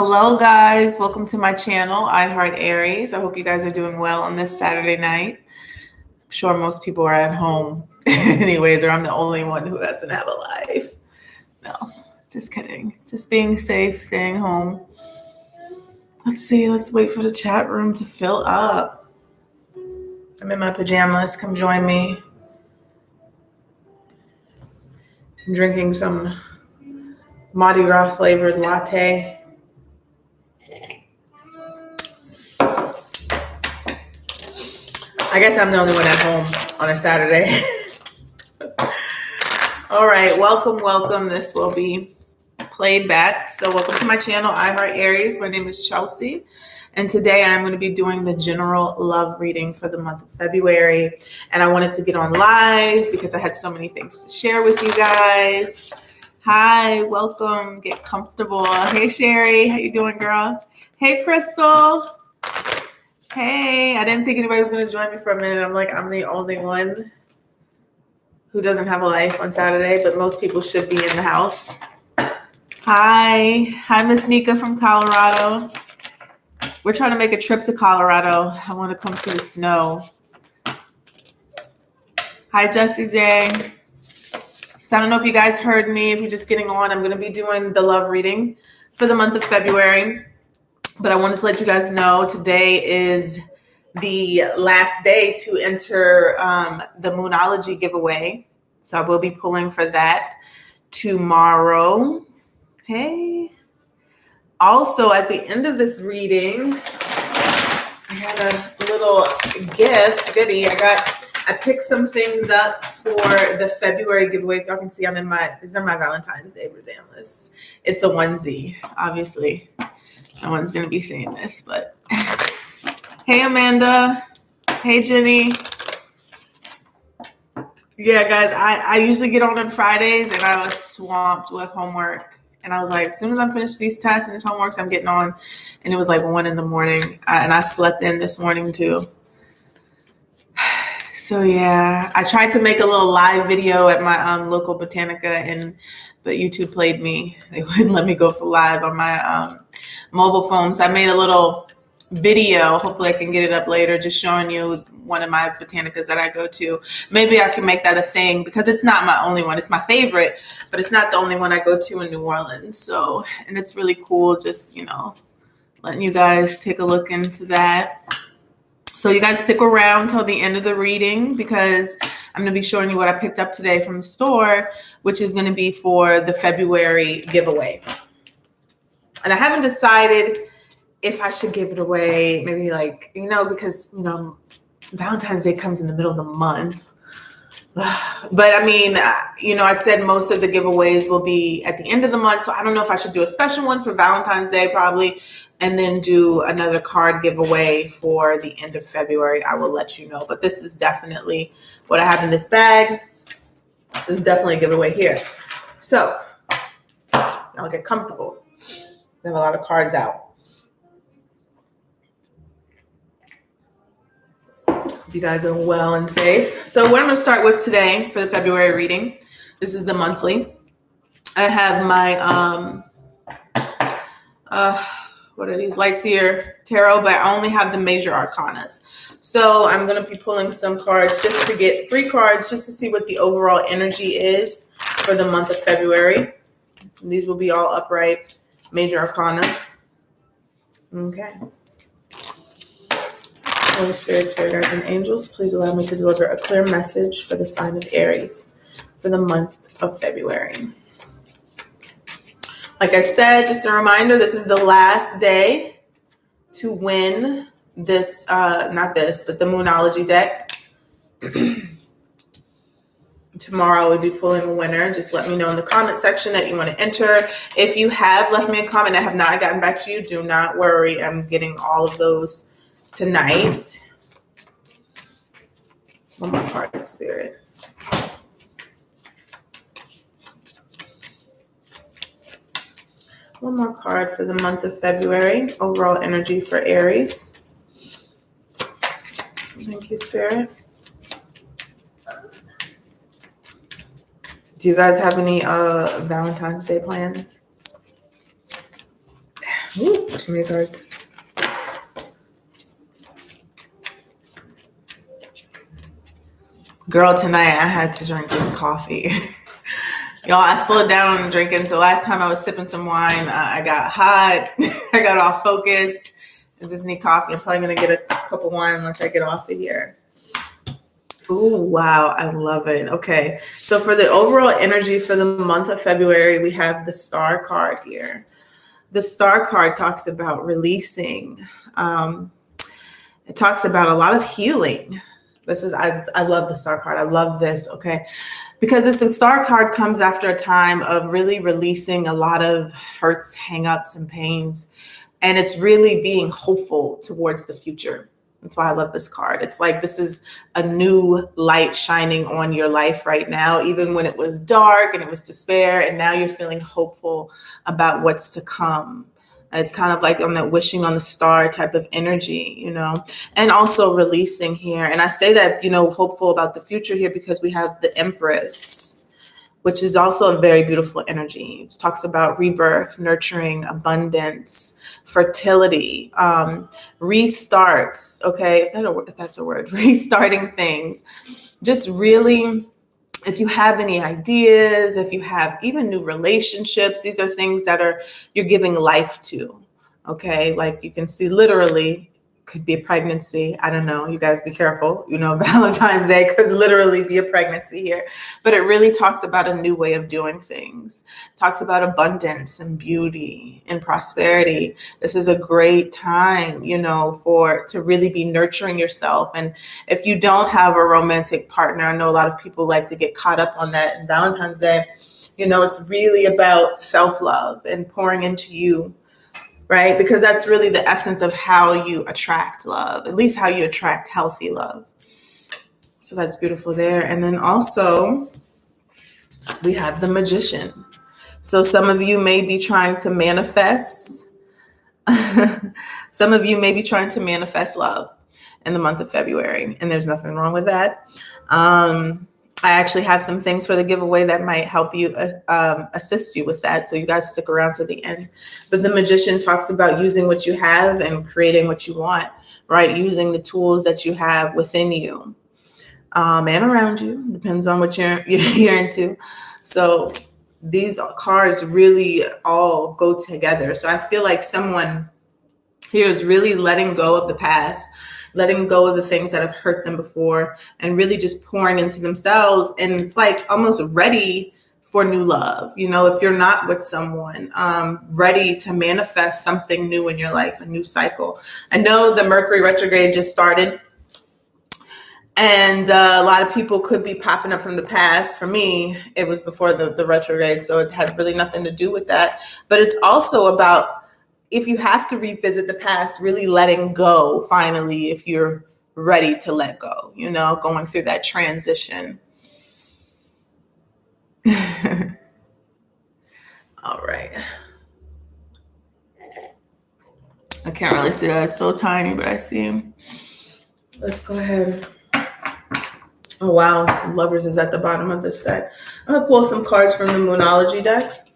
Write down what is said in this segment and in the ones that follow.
Hello, guys. Welcome to my channel, I Heart Aries. I hope you guys are doing well on this Saturday night. I'm sure most people are at home anyways, or I'm the only one who doesn't have a life. No, just kidding. Just being safe, staying home. Let's see. Let's wait for the chat room to fill up. I'm in my pajamas. Come join me. I'm drinking some Mardi Gras flavored latte. I guess I'm the only one at home on a Saturday. All right, welcome. This will be played back. So welcome to my channel, I Heart Aries. My name is Chelsea. And today I'm going to be doing the general love reading for the month of February. And I wanted to get on live because I had so many things to share with you guys. Hi, welcome. Get comfortable. Hey, Sherry. How you doing, girl? Hey, Crystal. Hey, I didn't think anybody was going to join me for a minute. I'm like, I'm the only one who doesn't have a life on Saturday, but most people should be in the house. Hi, Miss Nika from Colorado. We're trying to make a trip to Colorado. I want to come see the snow. Hi, Jessie J. So I don't know if you guys heard me. If you're just getting on, I'm going to be doing the love reading for the month of February. But I wanted to let you guys know today is the last day to enter the Moonology giveaway. So I will be pulling for that tomorrow. Hey. Also, at the end of this reading, I had a little goodie. I picked some things up for the February giveaway. If y'all can see, these are my Valentine's Day pajamas. It's a onesie, obviously. No one's going to be seeing this, but hey, Amanda. Hey, Jenny. Yeah, guys, I usually get on Fridays, and I was swamped with homework. And I was like, as soon as I'm finished these tests and these homeworks, I'm getting on. And it was like 1 a.m. And I slept in this morning, too. So, yeah, I tried to make a little live video at my local Botanica, but YouTube played me. They wouldn't let me go for live on my mobile phone. So I made a little video. Hopefully I can get it up later, just showing you one of my botanicas that I go to. Maybe I can make that a thing because it's not my only one. It's my favorite, but it's not the only one I go to in New Orleans. So, and it's really cool just, letting you guys take a look into that. So you guys stick around till the end of the reading because I'm going to be showing you what I picked up today from the store, which is going to be for the February giveaway. And I haven't decided if I should give it away, maybe because, Valentine's Day comes in the middle of the month. But I mean, I said most of the giveaways will be at the end of the month. So I don't know if I should do a special one for Valentine's Day probably, and then do another card giveaway for the end of February. I will let you know. But this is definitely what I have in this bag. This is definitely a giveaway here. So I'll get comfortable. I have a lot of cards out. Hope you guys are well and safe. So what I'm going to start with today for the February reading, this is the monthly. I have my, what are these? Lightseer Tarot, but I only have the major arcanas. So I'm going to be pulling some cards just to get 3 cards just to see what the overall energy is for the month of February. And these will be all upright major arcanas. Okay. Holy Spirit, Spirit guides, and angels, please allow me to deliver a clear message for the sign of Aries for the month of February. Like I said, just a reminder, this is the last day to win this, not this, but the Moonology deck. Tomorrow we'll be pulling a winner. Just let me know in the comment section that you want to enter. If you have left me a comment and I have not gotten back to you, do not worry. I'm getting all of those tonight. One more card, Spirit. One more card for the month of February. Overall energy for Aries. Thank you, Spirit. Do you guys have any Valentine's Day plans? Ooh, too many cards. Girl, tonight I had to drink this coffee. Y'all, I slowed down on drinking. So last time I was sipping some wine, I got hot. I got off focus. I just need coffee. I'm probably going to get a cup of wine once I get off of here. Ooh, wow. I love it. Okay. So for the overall energy for the month of February, we have the Star card here. The Star card talks about releasing. It talks about a lot of healing. I love the Star card. I love this. Okay. Because the Star card comes after a time of really releasing a lot of hurts, hangups, and pains. And it's really being hopeful towards the future. That's why I love this card. It's like this is a new light shining on your life right now, even when it was dark and it was despair. And now you're feeling hopeful about what's to come. It's kind of like on that wishing on the star type of energy, you know, and also releasing here. And I say that, you know, hopeful about the future here because we have the Empress, which is also a very beautiful energy. It talks about rebirth, nurturing, abundance, fertility, restarts. Okay, if that's a word, restarting things. Just really, if you have any ideas, if you have even new relationships, these are things that you're giving life to. Okay, like you can see literally could be a pregnancy. I don't know. You guys be careful. You know, Valentine's Day could literally be a pregnancy here. But it really talks about a new way of doing things. Talks about abundance and beauty and prosperity. This is a great time, you know, to really be nurturing yourself. And if you don't have a romantic partner, I know a lot of people like to get caught up on that in Valentine's Day. You know, it's really about self-love and pouring into you. Right? Because that's really the essence of how you attract love, at least how you attract healthy love. So that's beautiful there. And then also we have the Magician. So some of you may be trying to manifest. Some of you may be trying to manifest love in the month of February, and there's nothing wrong with that. I actually have some things for the giveaway that might help you assist you with that. So you guys stick around to the end. But the Magician talks about using what you have and creating what you want, right? Using the tools that you have within you and around you. Depends on what you're into. So these cards really all go together. So I feel like someone here is really letting go of the past, letting go of the things that have hurt them before, and really just pouring into themselves. And it's like almost ready for new love. You know, if you're not with someone, ready to manifest something new in your life, a new cycle. I know the Mercury retrograde just started, and a lot of people could be popping up from the past. For me, it was before the retrograde, so it had really nothing to do with that. But it's also about, if you have to revisit the past, really letting go finally, if you're ready to let go, you know, going through that transition. All right. I can't really see that. It's so tiny, but I see him. Let's go ahead. Oh, wow. Lovers is at the bottom of this deck. I'm going to pull some cards from the Moonology deck.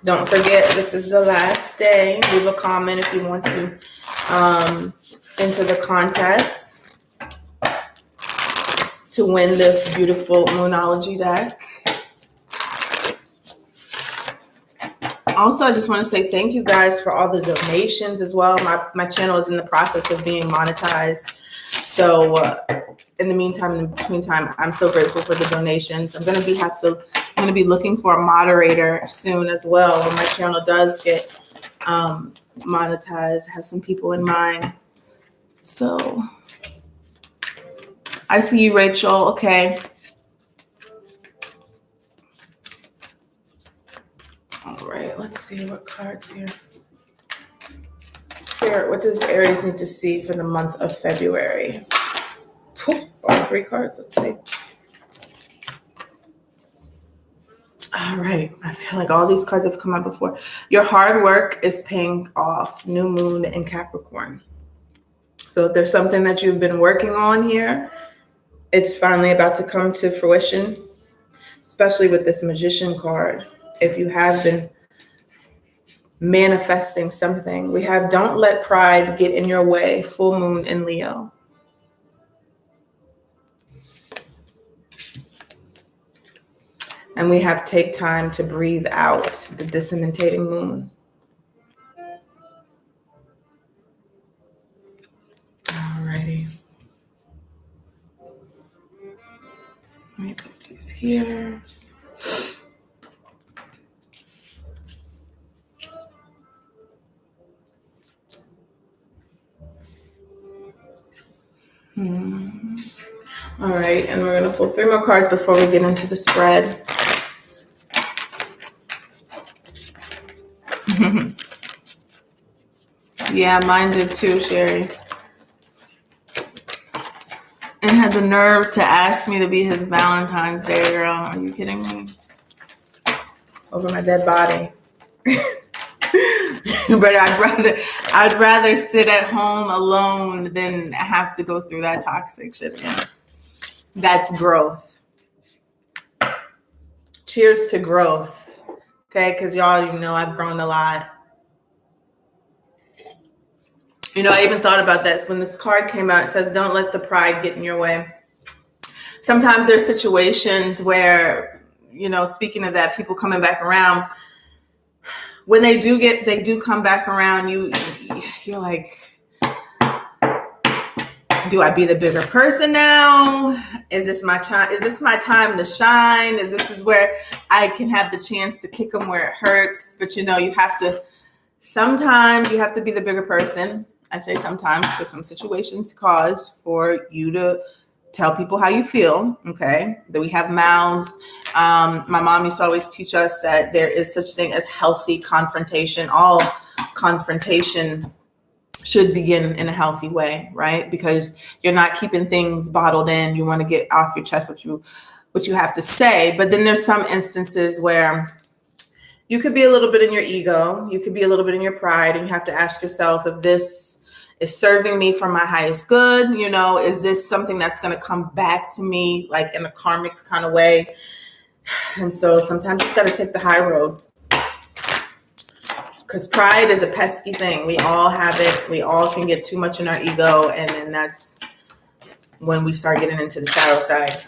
Don't forget, this is the last day. Leave a comment if you want to enter the contest to win this beautiful Moonology deck. Also, I just want to say thank you guys for all the donations as well. My channel is in the process of being monetized. So in the meantime, in the between time, I'm so grateful for the donations. I'm going to be looking for a moderator soon as well when my channel does get monetized. I have some people in mind. So I see you, Rachel. Okay. All right. Let's see what cards here. Spirit, what does Aries need to see for the month of February? All 3 cards. Let's see. All right. I feel like all these cards have come out before. Your hard work is paying off. New moon in Capricorn. So if there's something that you've been working on here, it's finally about to come to fruition, especially with this Magician card. If you have been manifesting something. We have don't let pride get in your way, full moon in Leo. And we have take time to breathe out, the disseminating moon. Alrighty. Let me put these here. All right, and we're going to pull 3 more cards before we get into the spread. Yeah, mine did too, Sherry. And had the nerve to ask me to be his Valentine's Day girl. Are you kidding me? Over my dead body. But I'd rather sit at home alone than have to go through that toxic shit again. That's growth. Cheers to growth. Okay, because y'all already know I've grown a lot. You know, I even thought about that when this card came out. It says, don't let the pride get in your way. Sometimes there's situations where, you know, speaking of that, people coming back around, when they do come back around, you're like, do I be the bigger person now? Is this my time to shine? This is where I can have the chance to kick them where it hurts? But you know, sometimes you have to be the bigger person. I say sometimes because some situations cause for you to tell people how you feel, okay? That we have mouths. My mom used to always teach us that there is such thing as healthy confrontation. All confrontation should begin in a healthy way, right? Because you're not keeping things bottled in. You want to get off your chest what you have to say. But then there's some instances where you could be a little bit in your ego, you could be a little bit in your pride, and you have to ask yourself if this is serving me for my highest good. You know, is this something that's going to come back to me like in a karmic kind of way? And so sometimes you just got to take the high road, because pride is a pesky thing. We all have it. We all can get too much in our ego, and then that's when we start getting into the shadow side.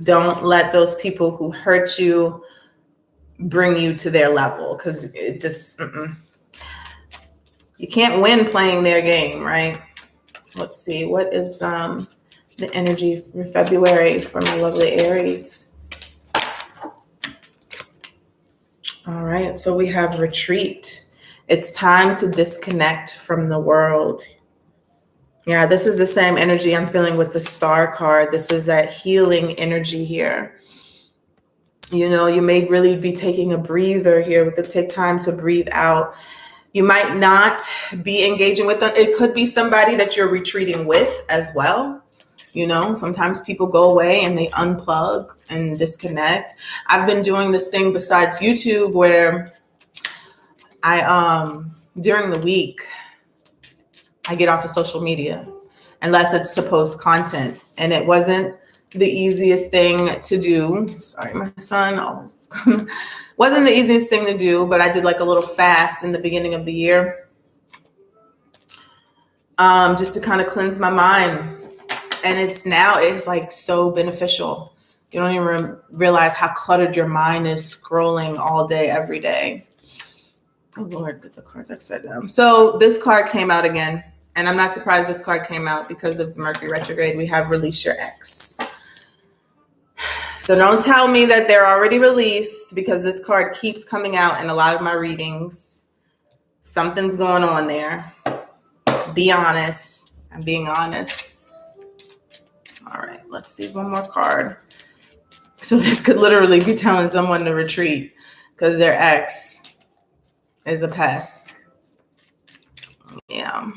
Don't let those people who hurt you bring you to their level, because it just, you can't win playing their game, right? Let's see. What is the energy for February for my lovely Aries? All right. So we have retreat. It's time to disconnect from the world. Yeah, this is the same energy I'm feeling with the star card. This is that healing energy here. You know, you may really be taking a breather here with the take time to breathe out. You might not be engaging with them. It could be somebody that you're retreating with as well. You know, sometimes people go away and they unplug and disconnect. I've been doing this thing besides YouTube where during the week, I get off of social media unless it's to post content. And it wasn't the easiest thing to do. Sorry, my son almost wasn't the easiest thing to do, but I did like a little fast in the beginning of the year, just to kind of cleanse my mind. And it's like so beneficial. You don't even realize how cluttered your mind is scrolling all day, every day. Oh Lord, get the cards upside down. So this card came out again. And I'm not surprised this card came out because of the Mercury retrograde. We have release your ex. So don't tell me that they're already released, because this card keeps coming out in a lot of my readings. Something's going on there. Be honest. I'm being honest. All right, let's see one more card. So this could literally be telling someone to retreat because their ex is a pest. Yeah.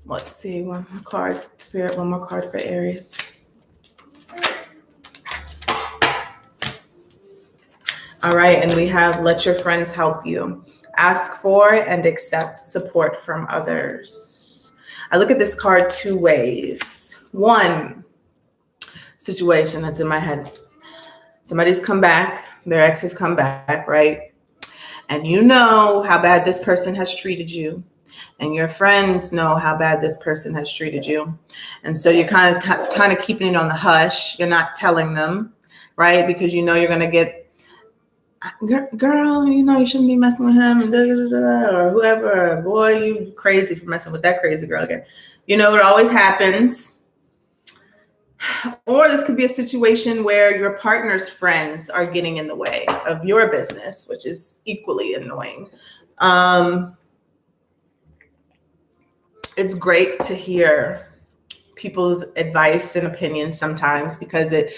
Let's see, one more card. Spirit, one more card for Aries. All right, and we have let your friends help you. Ask for and accept support from others. I look at this card 2 ways. One situation that's in my head. Somebody's come back, their ex has come back, right? And you know how bad this person has treated you. And your friends know how bad this person has treated you. And so you're kind of keeping it on the hush. You're not telling them, right? Because you know you're going to get, girl, you know you shouldn't be messing with him, or whoever, boy, you crazy for messing with that crazy girl again. You know, it always happens. Or this could be a situation where your partner's friends are getting in the way of your business, which is equally annoying. It's great to hear people's advice and opinions sometimes because it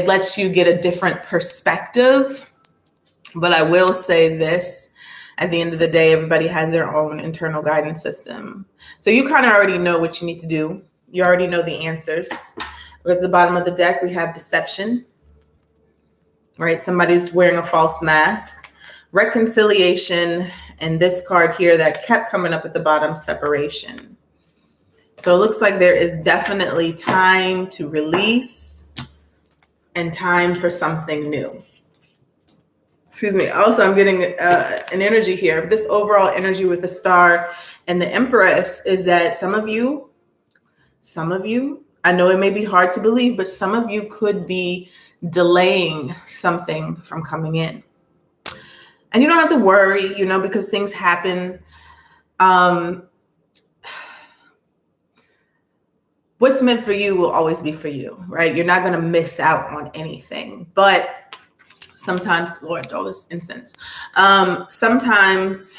lets you get a different perspective. But I will say this, at the end of the day, everybody has their own internal guidance system. So you kind of already know what you need to do. You already know the answers. At the bottom of the deck, we have deception, right? Somebody's wearing a false mask. Reconciliation, and this card here that kept coming up at the bottom, separation. So it looks like there is definitely time to release and time for something new. Excuse me. Also, I'm getting an energy here. This overall energy with the star and the Empress is that some of you, I know it may be hard to believe, but some of you could be delaying something from coming in. And you don't have to worry, you know, because things happen. What's meant for you will always be for you, right? You're not going to miss out on anything. But sometimes, Lord, all this incense. Sometimes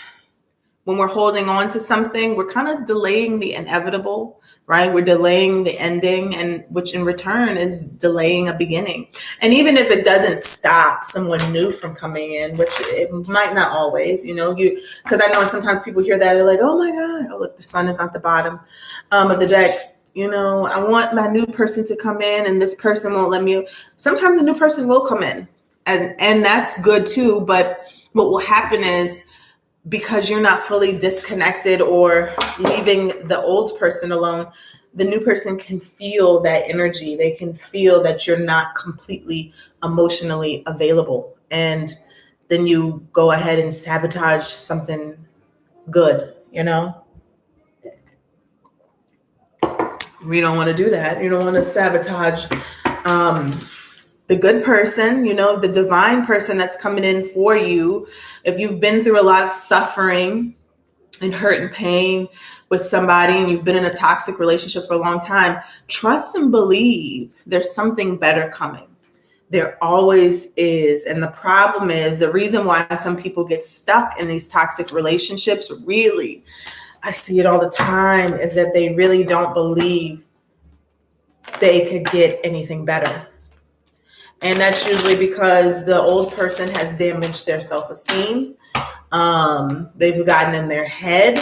when we're holding on to something, we're kind of delaying the inevitable, right? We're delaying the ending, and which in return is delaying a beginning. And even if it doesn't stop someone new from coming in, which it might not always, you know, because I know sometimes people hear that, they're like, oh my God, oh look, the sun is at the bottom of the deck. You know, I want my new person to come in and this person won't let me. Sometimes a new person will come in and that's good too. But what will happen is, because you're not fully disconnected or leaving the old person alone, the new person can feel that energy. They can feel that you're not completely emotionally available. And then you go ahead and sabotage something good, you know? We don't want to do that. You don't want to sabotage the good person, you know, the divine person that's coming in for you. If you've been through a lot of suffering and hurt and pain with somebody and you've been in a toxic relationship for a long time, trust and believe there's something better coming. There always is. And the problem is, the reason why some people get stuck in these toxic relationships, really, I see it all the time, is that they really don't believe they could get anything better. And that's usually because the old person has damaged their self-esteem. They've gotten in their head.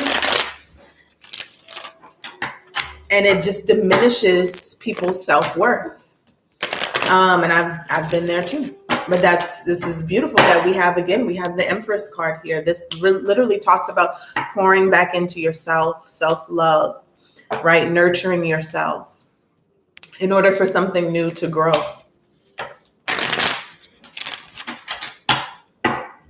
And it just diminishes people's self-worth. And I've been there too. But this is beautiful that we have the Empress card here. This literally talks about pouring back into yourself, self-love, right? Nurturing yourself in order for something new to grow.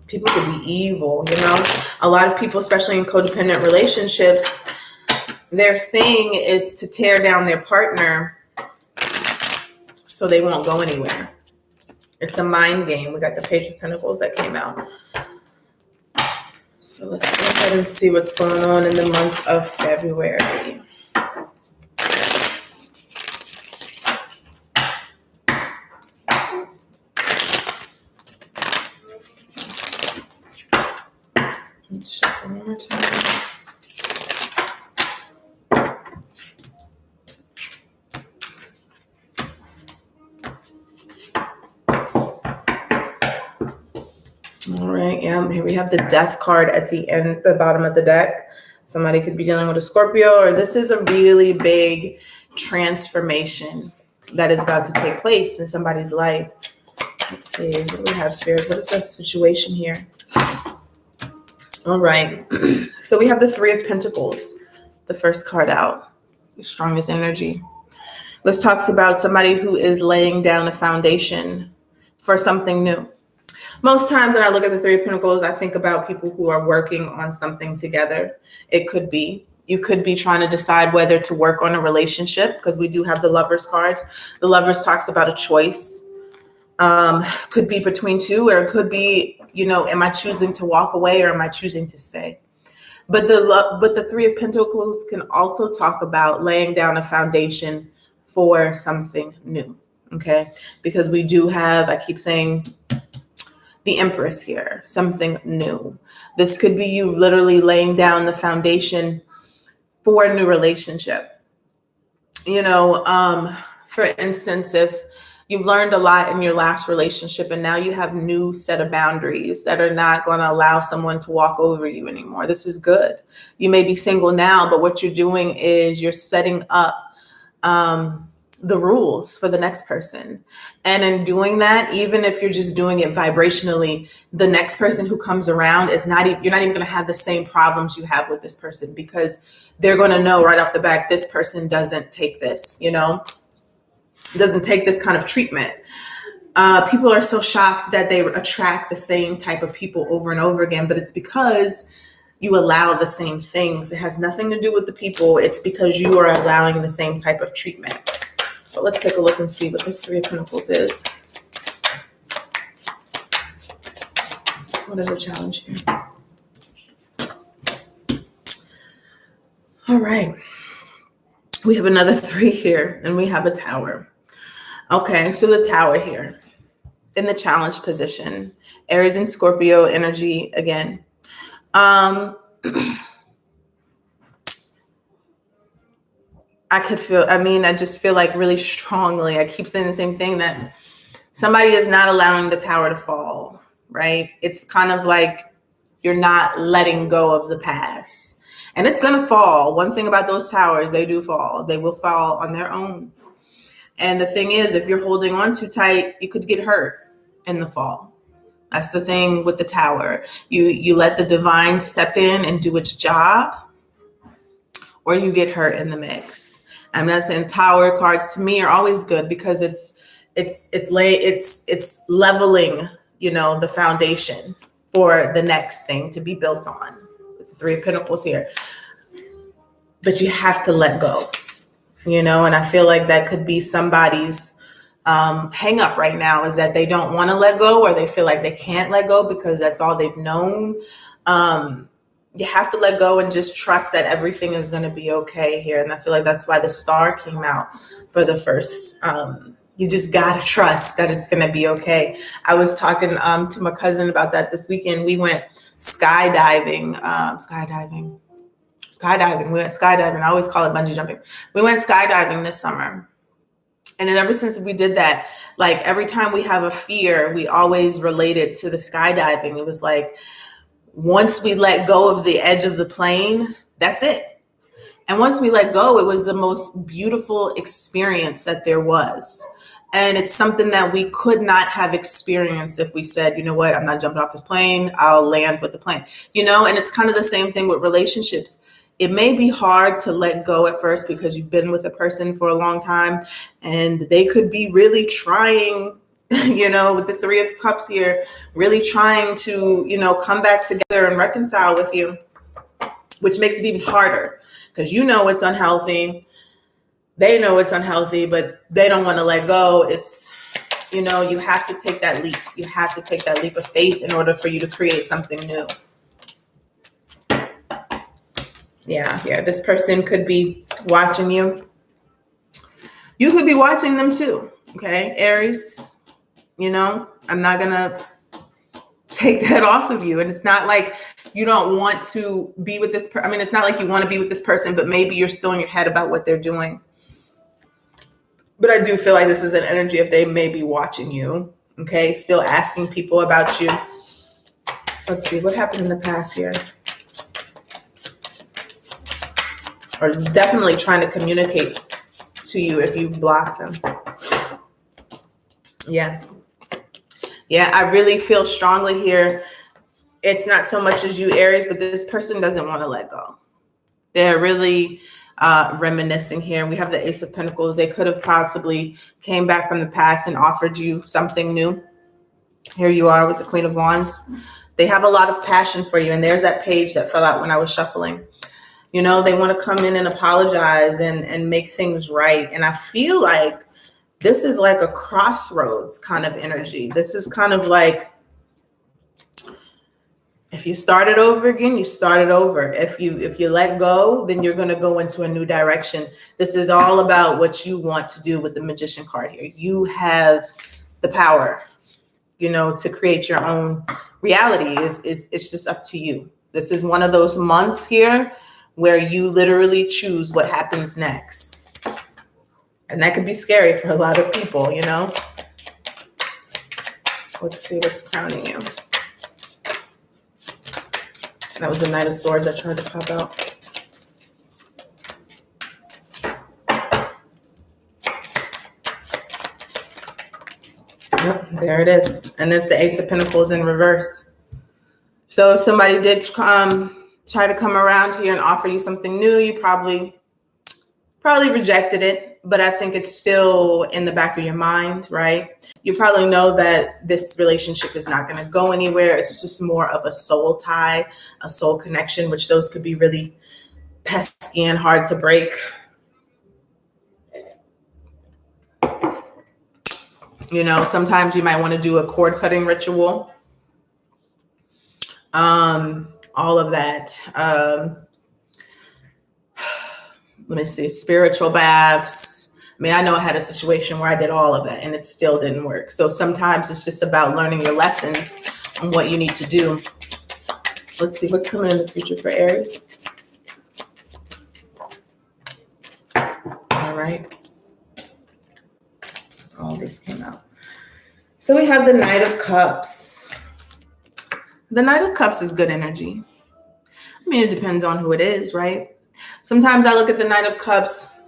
People can be evil, you know? A lot of people, especially in codependent relationships, their thing is to tear down their partner so they won't go anywhere. It's a mind game. We got the Page of Pentacles that came out. So let's go ahead and see what's going on in the month of February. Let's check one more time. All right, yeah, here we have the Death card at the bottom of the deck. Somebody could be dealing with a Scorpio, or this is a really big transformation that is about to take place in somebody's life. Let's see, what do we have, Spirit? What is the situation here? All right, so we have the Three of Pentacles, the first card out, the strongest energy. This talks about somebody who is laying down a foundation for something new. Most times when I look at the Three of Pentacles, I think about people who are working on something together. It could be. You could be trying to decide whether to work on a relationship, because we do have the Lovers card. The Lovers talks about a choice. Could be between two, or it could be, am I choosing to walk away or am I choosing to stay? But the Three of Pentacles can also talk about laying down a foundation for something new. Okay, because we do have, I keep saying, the Empress here, something new. This could be you literally laying down the foundation for a new relationship. For instance, if you've learned a lot in your last relationship and now you have new set of boundaries that are not going to allow someone to walk over you anymore. This is good. You may be single now, but what you're doing is you're setting up the rules for the next person. And in doing that, even if you're just doing it vibrationally, the next person who comes around you're not even going to have the same problems you have with this person, because they're going to know right off the bat, this person doesn't take this, doesn't take this kind of treatment. People are so shocked that they attract the same type of people over and over again, but it's because you allow the same things. It has nothing to do with the people. It's because you are allowing the same type of treatment. But let's take a look and see what this Three of Pentacles is. What is the challenge here? All right. We have another three here, and we have a Tower. Okay, so the Tower here in the challenge position. Aries and Scorpio energy again. I just feel like really strongly, I keep saying the same thing, that somebody is not allowing the Tower to fall, right? It's kind of like you're not letting go of the past. And it's going to fall. One thing about those towers, they do fall. They will fall on their own. And the thing is, if you're holding on too tight, you could get hurt in the fall. That's the thing with the Tower. You let the divine step in and do its job, or you get hurt in the mix. I'm not saying Tower cards to me are always good, because it's leveling, the foundation for the next thing to be built on. With the Three of Pentacles here. But you have to let go, and I feel like that could be somebody's hang up right now, is that they don't want to let go, or they feel like they can't let go because that's all they've known. You have to let go and just trust that everything is going to be okay here. And I feel like that's why the Star came out for the first. You just got to trust that it's going to be okay. I was talking to my cousin about that this weekend. We went skydiving. We went skydiving. I always call it bungee jumping. We went skydiving this summer. And then ever since we did that, like every time we have a fear, we always relate it to the skydiving. It was like, once we let go of the edge of the plane, that's it. And once we let go, it was the most beautiful experience that there was. And it's something that we could not have experienced if we said, you know what, I'm not jumping off this plane, I'll land with the plane, and it's kind of the same thing with relationships. It may be hard to let go at first because you've been with a person for a long time and they could be really trying, with the Three of Cups here, really trying to, come back together and reconcile with you, which makes it even harder because it's unhealthy. They know it's unhealthy, but they don't want to let go. It's, you have to take that leap. You have to take that leap of faith in order for you to create something new. Yeah, this person could be watching you. You could be watching them too, okay? Aries, I'm not going to take that off of you. And it's not like you don't want to be with this person. It's not like you want to be with this person, but maybe you're still in your head about what they're doing. But I do feel like this is an energy of they may be watching you, okay? Still asking people about you. Let's see, what happened in the past here? Or definitely trying to communicate to you if you block them. Yeah, I really feel strongly here. It's not so much as you, Aries, but this person doesn't want to let go. They're really reminiscing here. We have the Ace of Pentacles. They could have possibly came back from the past and offered you something new. Here you are with the Queen of Wands. They have a lot of passion for you. And there's that page that fell out when I was shuffling. You know, they want to come in and apologize and make things right. And I feel like this is like a crossroads kind of energy. This is kind of like, if you start it over again, you start it over. If you let go, then you're going to go into a new direction. This is all about what you want to do with the Magician card here. You have the power, you know, to create your own reality. It's just up to you. This is one of those months here where you literally choose what happens next. And that could be scary for a lot of people, you know. Let's see what's crowning you. That was the Knight of Swords I tried to pop out. Yep, there it is. And it's the Ace of Pentacles in reverse. So if somebody did try to come around here and offer you something new, you probably rejected it. But I think it's still in the back of your mind, right? You probably know that this relationship is not going to go anywhere. It's just more of a soul tie, a soul connection, which those could be really pesky and hard to break. You know, sometimes you might want to do a cord cutting ritual. All of that. Let me see, spiritual baths. I mean, I know I had a situation where I did all of that and it still didn't work. So sometimes it's just about learning your lessons and what you need to do. Let's see what's coming in the future for Aries. All right. All these came out. So we have the Knight of Cups. The Knight of Cups is good energy. I mean, it depends on who it is, right? Sometimes I look at the Knight of Cups.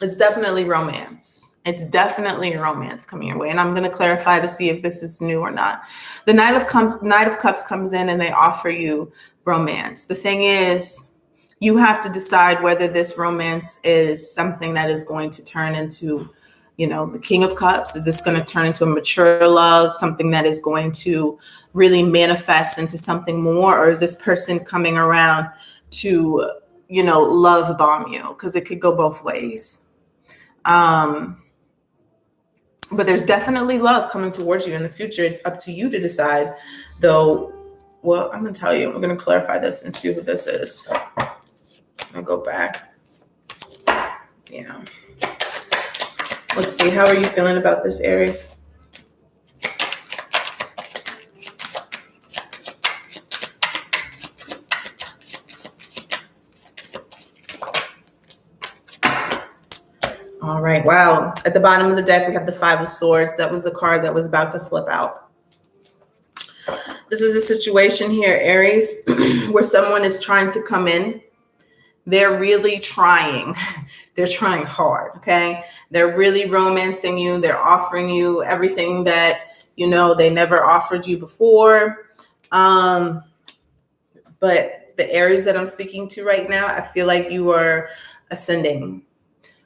It's definitely romance. It's definitely romance coming your way. And I'm going to clarify to see if this is new or not. The Knight of Cups comes in and they offer you romance. The thing is, you have to decide whether this romance is something that is going to turn into, you know, the King of Cups. Is this going to turn into a mature love, something that is going to really manifest into something more? Or is this person coming around to, you know, love bomb you? Because it could go both ways. But there's definitely love coming towards you in the future. It's up to you to decide, though. Well, I'm going to tell you, I'm going to clarify this and see what this is. I'll go back. Yeah. Let's see. How are you feeling about this, Aries? All right. Wow. At the bottom of the deck, we have the Five of Swords. That was the card that was about to flip out. This is a situation here, Aries, where someone is trying to come in. They're really trying. They're trying hard, okay? They're really romancing you. They're offering you everything that, you know, they never offered you before. But the Aries that I'm speaking to right now, I feel like you are ascending.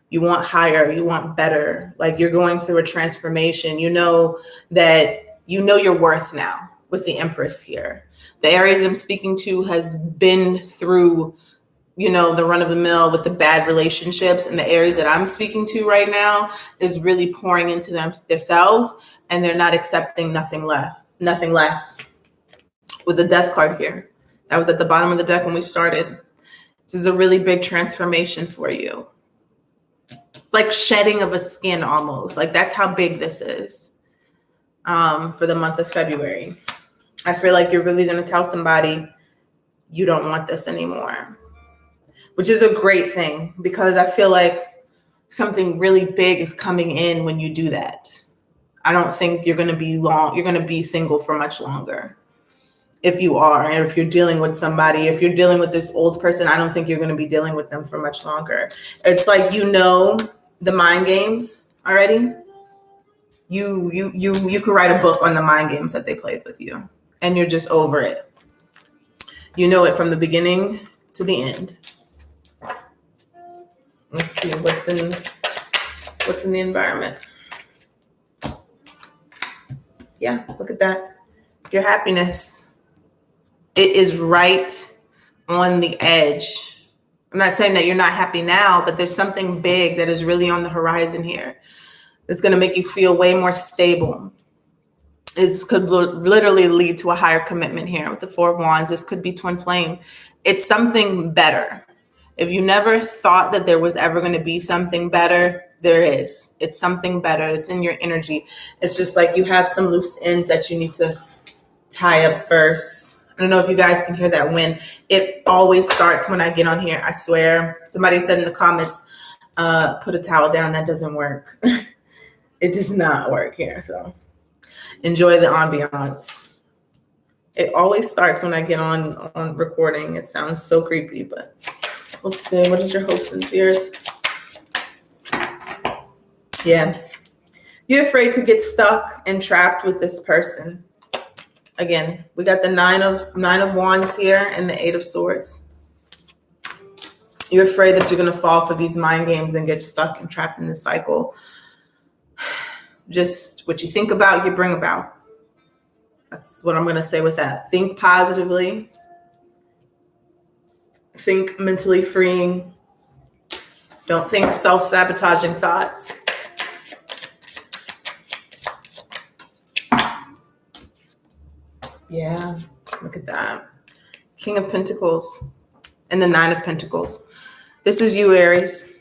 You want higher. You want better. Like you're going through a transformation. You know that you know your worth now with the Empress here. The Aries I'm speaking to has been through, you know, the run of the mill with the bad relationships, and the Aries that I'm speaking to right now is really pouring into themselves, and they're not accepting nothing less. With the Death card here, that was at the bottom of the deck when we started. This is a really big transformation for you. It's like shedding of a skin almost. Like that's how big this is for the month of February. I feel like you're really going to tell somebody you don't want this anymore, which is a great thing because I feel like something really big is coming in when you do that. I don't think you're going to be you're going to be single for much longer. If you are, and if you're dealing with somebody, if you're dealing with this old person, I don't think you're going to be dealing with them for much longer. It's like, you know, the mind games already. You could write a book on the mind games that they played with you, and you're just over it. You know it from the beginning to the end. Let's see what's in the environment. Yeah, look at that. Your happiness. It is right on the edge. I'm not saying that you're not happy now, but there's something big that is really on the horizon here. It's going to make you feel way more stable. This could literally lead to a higher commitment here with the Four of Wands. This could be twin flame. It's something better. If you never thought that there was ever going to be something better, there is. It's something better. It's in your energy. It's just like you have some loose ends that you need to tie up first. I don't know if you guys can hear that wind. It always starts when I get on here. I swear. Somebody said in the comments, put a towel down. That doesn't work. It does not work here. So enjoy the ambiance. It always starts when I get on recording. It sounds so creepy, but let's see. What is your hopes and fears? Yeah. You're afraid to get stuck and trapped with this person. Again, we got the nine of wands here and the 8 of swords. You're afraid that you're going to fall for these mind games and get stuck and trapped in this cycle. Just what you think about, you bring about. That's what I'm going to say with that. Think positively. Think mentally freeing. Don't think self-sabotaging thoughts. Yeah, look at that. King of Pentacles and the 9 of Pentacles. This is you, Aries.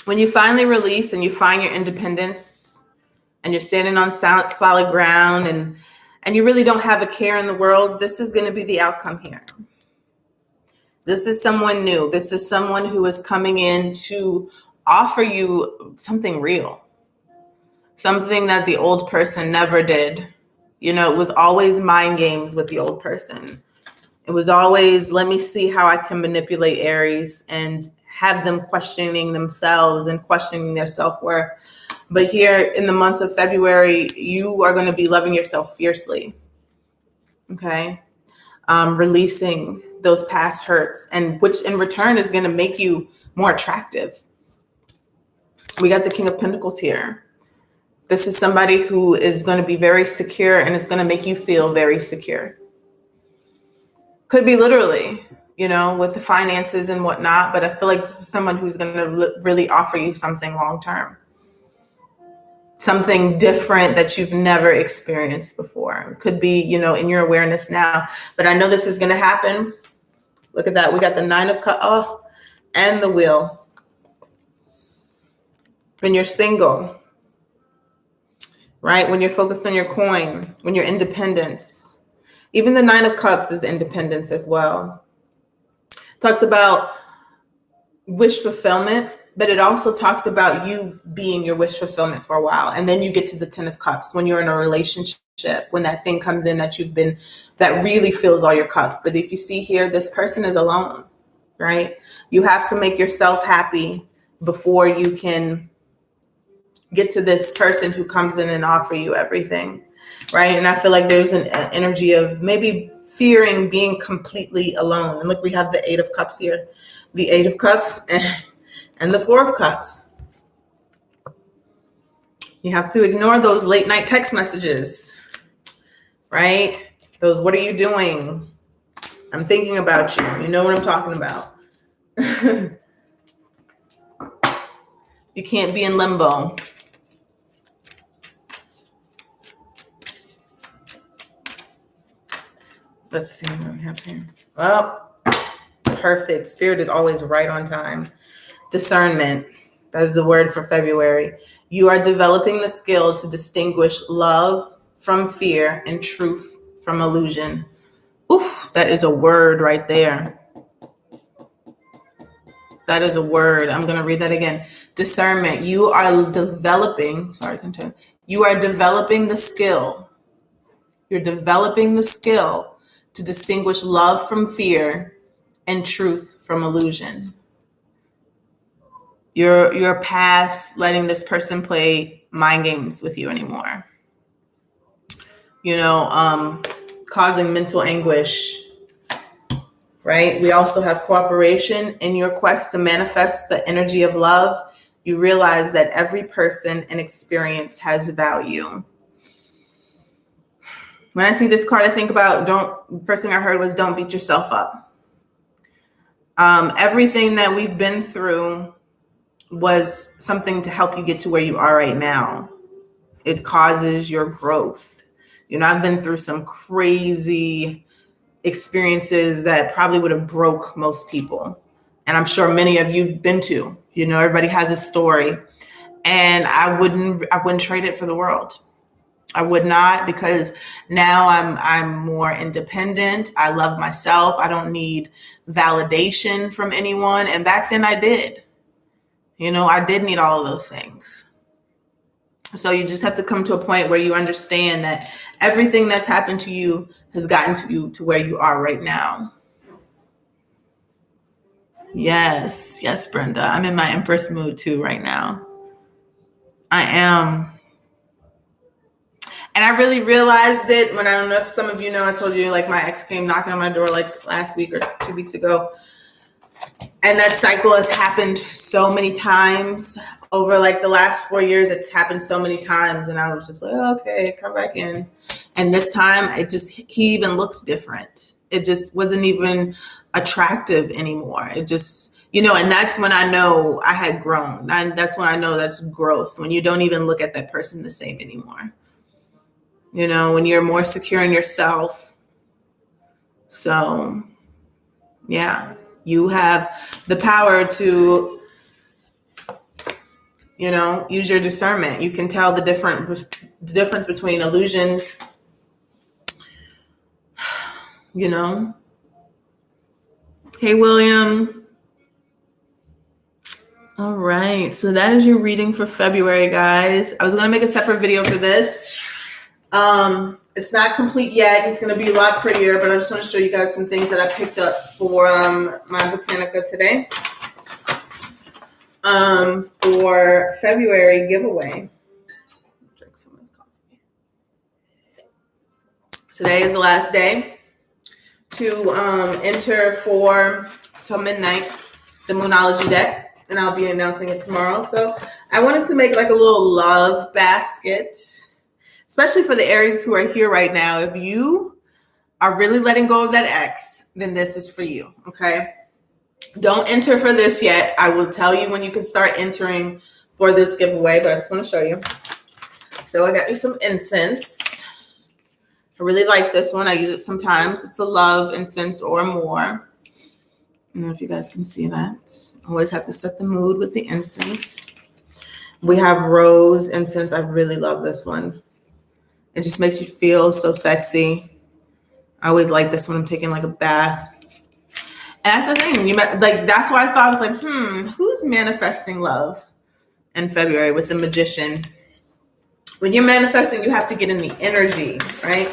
When you finally release and you find your independence and you're standing on solid ground and you really don't have a care in the world, this is going to be the outcome here. This is someone new. This is someone who is coming in to offer you something real. Something that the old person never did. You know, it was always mind games with the old person. It was always, let me see how I can manipulate Aries and have them questioning themselves and questioning their self-worth. But here in the month of February, you are going to be loving yourself fiercely. Okay. Releasing those past hurts, and which in return is going to make you more attractive. We got the King of Pentacles here. This is somebody who is going to be very secure and it's going to make you feel very secure. Could be literally, you know, with the finances and whatnot, but I feel like this is someone who's going to really offer you something long-term. Something different that you've never experienced before. It could be, you know, in your awareness now, but I know this is going to happen. Look at that. We got the 9 of Cups and the Wheel. When you're single, right? When you're focused on your coin, when you're independence, even the 9 of Cups is independence as well. It talks about wish fulfillment, but it also talks about you being your wish fulfillment for a while. And then you get to the 10 of Cups when you're in a relationship, when that thing comes in that really fills all your cups. But if you see here, this person is alone, right? You have to make yourself happy before you can get to this person who comes in and offer you everything, right? And I feel like there's an energy of maybe fearing being completely alone. And look, we have the 8 of Cups here, the 8 of Cups and the 4 of Cups. You have to ignore those late night text messages, right? Those, what are you doing? I'm thinking about you. You know what I'm talking about. You can't be in limbo. Let's see what we have here. Oh, perfect. Spirit is always right on time. Discernment. That is the word for February. You are developing the skill to distinguish love from fear and truth from illusion. Oof, that is a word right there. That is a word. I'm going to read that again. Discernment. You are developing, You are developing the skill. You're developing the skill to distinguish love from fear and truth from illusion. You're past letting this person play mind games with you anymore. You know, causing mental anguish, right? We also have cooperation. In your quest to manifest the energy of love, you realize that every person and experience has value. When I see this card, I think about first thing I heard was don't beat yourself up. Everything that we've been through was something to help you get to where you are right now. It causes your growth. You know, I've been through some crazy experiences that probably would have broke most people. And I'm sure many of you've been to, you know, everybody has a story, and I wouldn't trade it for the world. I would not, because now I'm more independent. I love myself. I don't need validation from anyone. And back then I did. You know, I did need all of those things. So you just have to come to a point where you understand that everything that's happened to you has gotten to you to where you are right now. Yes, Brenda. I'm in my Empress mood too right now. I am. And I really realized it when, I don't know if some of you know, I told you, like, my ex came knocking on my door like last week or 2 weeks ago. And that cycle has happened so many times over like the last 4 years. It's happened so many times. And I was just like, okay, come back in. And this time he even looked different. It just wasn't even attractive anymore. It just, you know, and that's when I know I had grown. And that's when I know that's growth, when you don't even look at that person the same anymore. You know, when you're more secure in yourself. So, yeah, you have the power to, you know, use your discernment. You can tell the difference between illusions, you know. Hey, William. All right. So that is your reading for February, guys. I was going to make a separate video for this. It's not complete yet. It's going to be a lot prettier, but I just want to show you guys some things that I picked up for my Botanica today. For February giveaway. Drink some of this coffee. Today is the last day to enter for till midnight the Moonology deck, and I'll be announcing it tomorrow. So I wanted to make like a little love basket, especially for the Aries who are here right now. If you are really letting go of that ex, then this is for you, okay? Don't enter for this yet. I will tell you when you can start entering for this giveaway, but I just want to show you. So I got you some incense. I really like this one. I use it sometimes. It's a love incense or more. I don't know if you guys can see that. Always have to set the mood with the incense. We have rose incense. I really love this one. It just makes you feel so sexy. I always like this when I'm taking like a bath. And that's the thing. That's why I thought, I was like, who's manifesting love in February with the Magician? When you're manifesting, you have to get in the energy, right?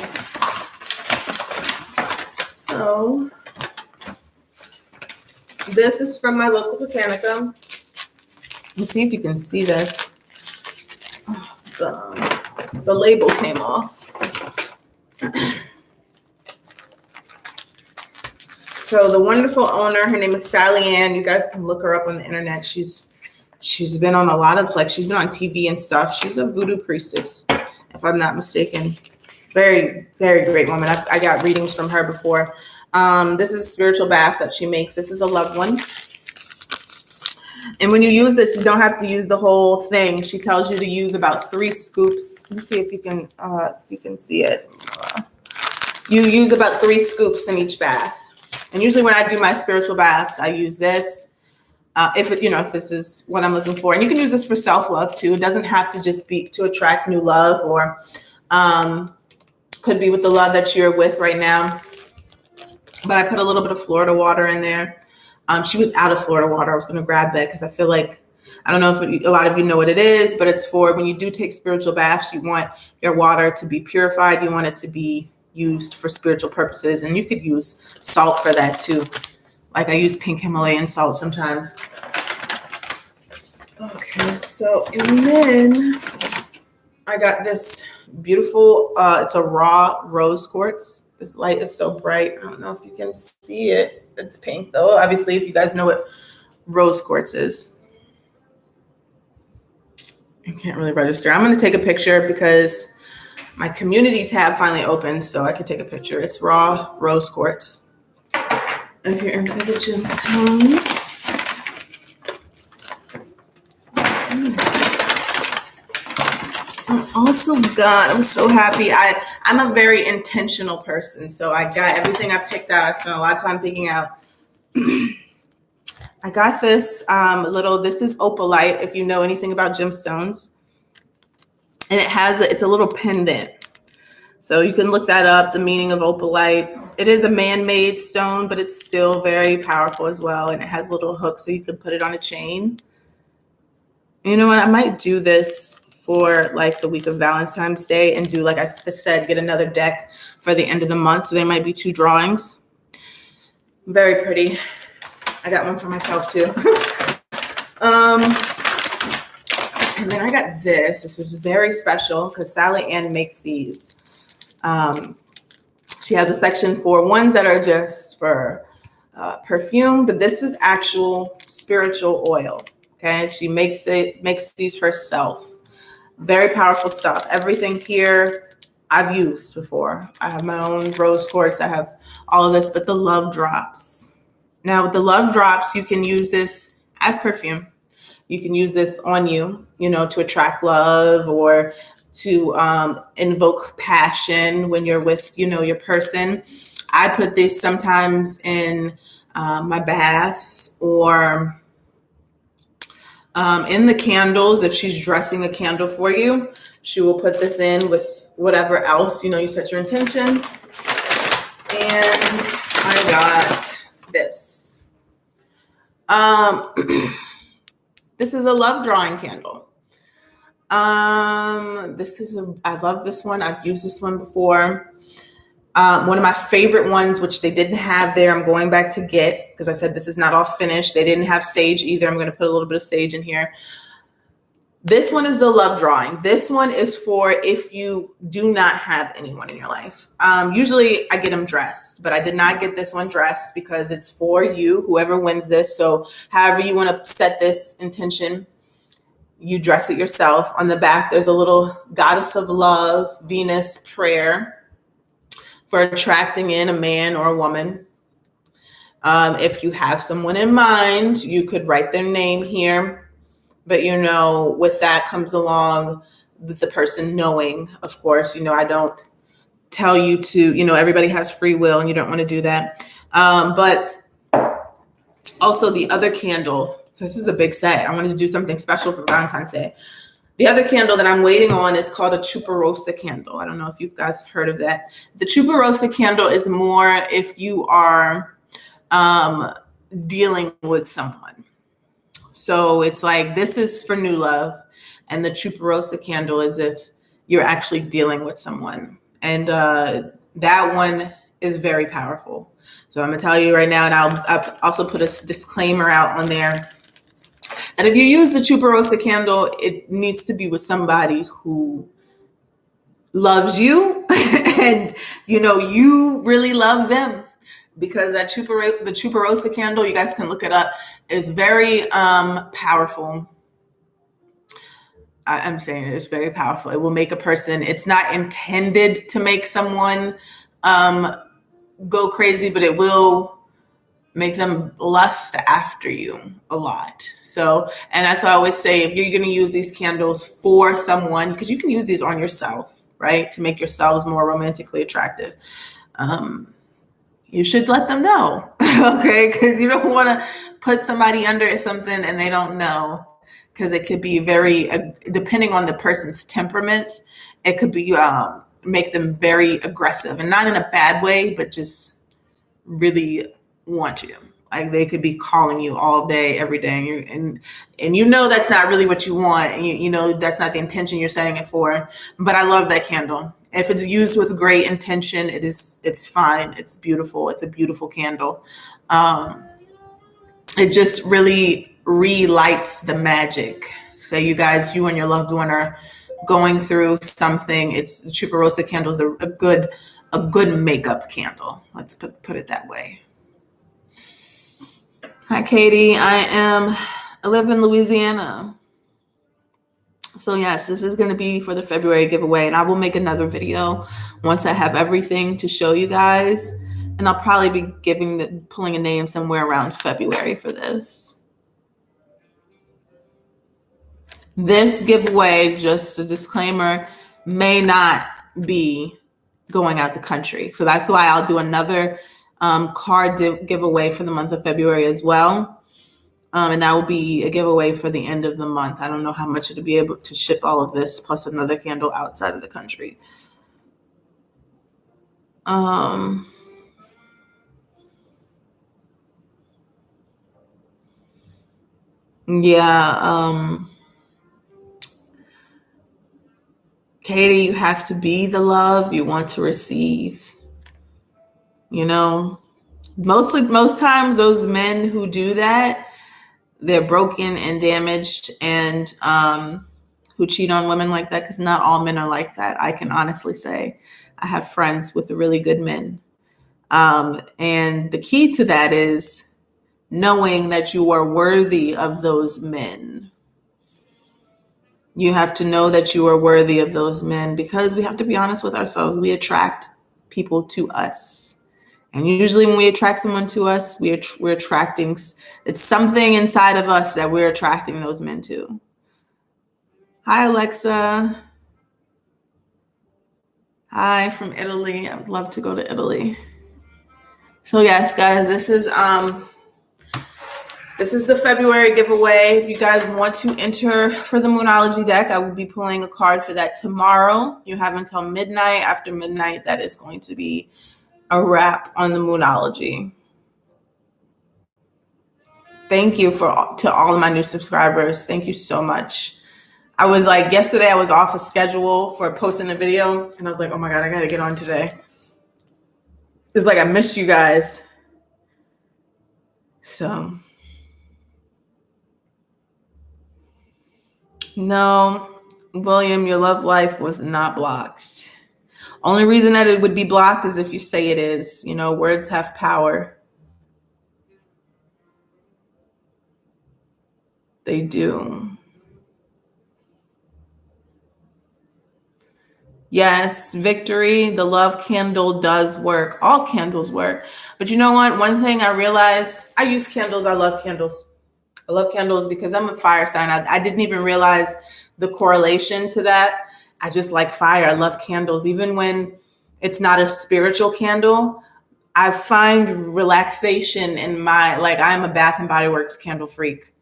So this is from my local Botanica. Let's see if you can see this. The label came off. So the wonderful owner, her name is Sally Ann. You guys can look her up on the internet. She's been on a lot of, like, she's been on TV and stuff. She's a voodoo priestess, if I'm not mistaken. Very, very great woman. I got readings from her before. This is spiritual baths that she makes. This is a loved one. And when you use it, you don't have to use the whole thing. She tells you to use about 3 scoops. Let me see if you can see it. You use about 3 scoops in each bath. And usually when I do my spiritual baths, I use this. If this is what I'm looking for. And you can use this for self-love too. It doesn't have to just be to attract new love, or could be with the love that you're with right now. But I put a little bit of Florida water in there. She was out of Florida water. I was going to grab that because I feel like, I don't know if a lot of you know what it is, but it's for when you do take spiritual baths, you want your water to be purified. You want it to be used for spiritual purposes. And you could use salt for that too. Like I use pink Himalayan salt sometimes. Okay, so, and then I got this beautiful, it's a raw rose quartz. This light is so bright. I don't know if you can see it. It's pink though. Obviously, if you guys know what rose quartz is. I can't really register. I'm going to take a picture because my community tab finally opened so I could take a picture. It's raw rose quartz. If you're into the gemstones. I'm so happy. I'm a very intentional person. So I got everything I picked out. I spent a lot of time picking out. I got this this is opalite, if you know anything about gemstones. And it's a little pendant. So you can look that up, the meaning of opalite. It is a man-made stone, but it's still very powerful as well. And it has little hooks so you can put it on a chain. You know what? I might do this for like the week of Valentine's Day and do, like I said, get another deck for the end of the month. So there might be 2 drawings. Very pretty. I got one for myself too. And then I got this. This was very special because Sally Ann makes these. She has a section for ones that are just for perfume, but this is actual spiritual oil. Okay, she makes these herself. Very powerful stuff. Everything here I've used before. I have my own rose quartz. I have all of this, but the love drops. Now with the love drops, you can use this as perfume. You can use this on you, to attract love or to invoke passion when you're with, your person. I put this sometimes in my baths or in the candles. If she's dressing a candle for you, she will put this in with whatever else, you set your intention. And I got this. This is a love drawing candle. I love this one. I've used this one before. One of my favorite ones, which they didn't have there, I'm going back to get, because I said this is not all finished. They didn't have sage either. I'm going to put a little bit of sage in here. This one is the love drawing. This one is for if you do not have anyone in your life. Usually I get them dressed, but I did not get this one dressed because it's for you, whoever wins this. So however you want to set this intention, you dress it yourself. On the back, there's a little goddess of love, Venus prayer for attracting in a man or a woman. If you have someone in mind, you could write their name here. But, with that comes along with the person knowing, of course, I don't tell you to, everybody has free will and you don't want to do that. But also the other candle, so this is a big set. I wanted to do something special for Valentine's Day. The other candle that I'm waiting on is called a Chuparosa candle. I don't know if you guys heard of that. The Chuparosa candle is more if you are dealing with someone. So it's like, this is for new love. And the Chuparosa candle is if you're actually dealing with someone. And that one is very powerful. So I'm going to tell you right now, and I'll also put a disclaimer out on there. And if you use the Chuparosa candle, it needs to be with somebody who loves you and, you really love them. Because the Chuparosa candle, you guys can look it up, is very powerful. I'm saying it's very powerful. It will make a person, it's not intended to make someone go crazy, but it will make them lust after you a lot. So, and that's why I always say, if you're going to use these candles for someone, because you can use these on yourself, right? To make yourselves more romantically attractive. You should let them know, okay? Because you don't want to put somebody under something and they don't know, because it could be very, depending on the person's temperament, it could be make them very aggressive, and not in a bad way, but just really want you. Like they could be calling you all day, every day, and that's not really what you want. And that's not the intention you're setting it for. But I love that candle. If it's used with great intention, it's fine. It's beautiful. It's a beautiful candle. It just really relights the magic. Say you and your loved one are going through something. The Chuparosa candle is a good makeup candle. Let's put it that way. Hi, Katie. I live in Louisiana. So yes, this is going to be for the February giveaway, and I will make another video once I have everything to show you guys. And I'll probably be pulling a name somewhere around February for this. This giveaway, just a disclaimer, may not be going out the country. So that's why I'll do another card giveaway for the month of February as well. And that will be a giveaway for the end of the month. I don't know how much it'll be able to ship all of this, plus another candle outside of the country. Katie, you have to be the love you want to receive. You know, most times those men who do that, they're broken and damaged, and who cheat on women like that, because not all men are like that. I can honestly say I have friends with really good men. And the key to that is knowing that you are worthy of those men. You have to know that you are worthy of those men, because we have to be honest with ourselves. We attract people to us. And usually when we attract someone to us, we're attracting, it's something inside of us that we're attracting those men to. Hi, Alexa. Hi from Italy. I would love to go to Italy. So yes, guys, this is the February giveaway. If you guys want to enter for the Moonology deck, I will be pulling a card for that tomorrow. You have until midnight. After midnight, that is going to be a wrap on the Moonology. Thank you to all of my new subscribers. Thank you so much. I was like, yesterday I was off a schedule for posting a video, and I was like, oh my God, I got to get on today. It's like I missed you guys. So, no, William, your love life was not blocked. Only reason that it would be blocked is if you say it is. You know, words have power. They do. Yes, Victory, the love candle does work. All candles work. But you know what? One thing I realized, I use candles. I love candles. I love candles because I'm a fire sign. I didn't even realize the correlation to that. I just like fire. I love candles. Even when it's not a spiritual candle, I find relaxation in I'm a Bath and Body Works candle freak.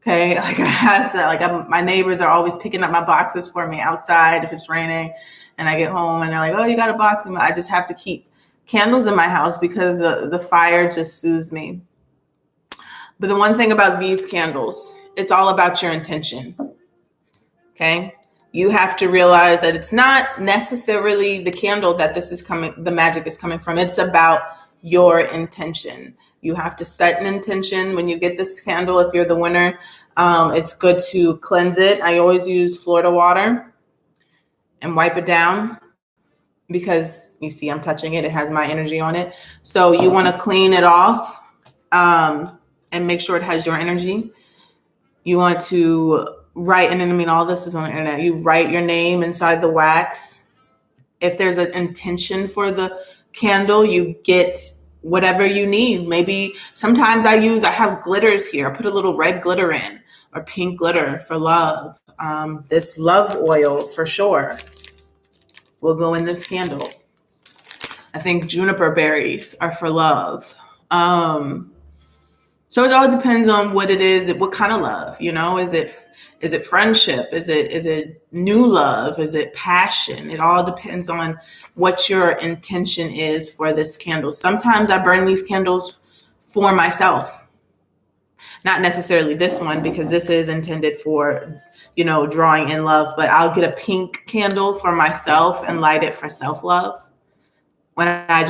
Okay. Like I have to, my neighbors are always picking up my boxes for me outside if it's raining, and I get home and they're like, oh, you got a box. And I just have to keep candles in my house because the fire just soothes me. But the one thing about these candles, it's all about your intention. Okay. You have to realize that it's not necessarily the candle that the magic is coming from. It's about your intention. You have to set an intention when you get this candle. If you're the winner, it's good to cleanse it. I always use Florida water and wipe it down, because you see I'm touching it. It has my energy on it. So you want to clean it off and make sure it has your energy. You want to write, and I mean, all this is on the internet. You write your name inside the wax. If there's an intention for the candle, you get whatever you need. Maybe sometimes I have glitters here. I put a little red glitter in, or pink glitter for love. This love oil for sure will go in this candle. I think juniper berries are for love. So it all depends on what it is, what kind of love, you know. Is it friendship? Is it new love? Is it passion? It all depends on what your intention is for this candle. Sometimes I burn these candles for myself. Not necessarily this one, because this is intended for, you know, drawing in love, but I'll get a pink candle for myself and light it for self-love. When I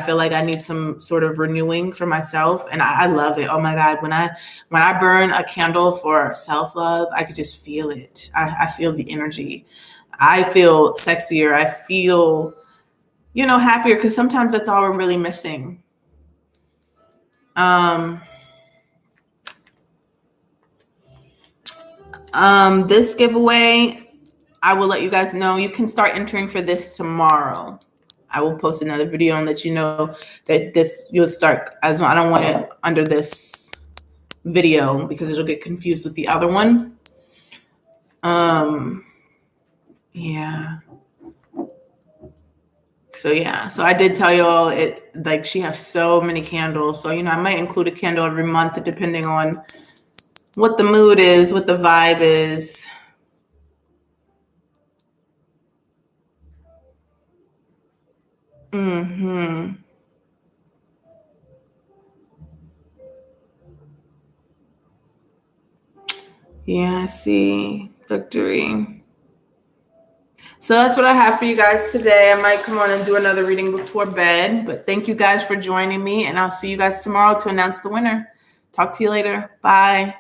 feel like I need some sort of renewing for myself. And I love it. Oh my God. When I burn a candle for self-love, I could just feel it. I feel the energy. I feel sexier. I feel, you know, happier, because sometimes that's all we're really missing. This giveaway, I will let you guys know. You can start entering for this tomorrow. I will post another video and let you know that you'll start. As I don't want it under this video because it'll get confused with the other one. Yeah. So I did tell y'all it, like, she has so many candles. So, I might include a candle every month depending on what the mood is, what the vibe is. Yeah, I see. Victory. So that's what I have for you guys today. I might come on and do another reading before bed, but thank you guys for joining me, and I'll see you guys tomorrow to announce the winner. Talk to you later. Bye.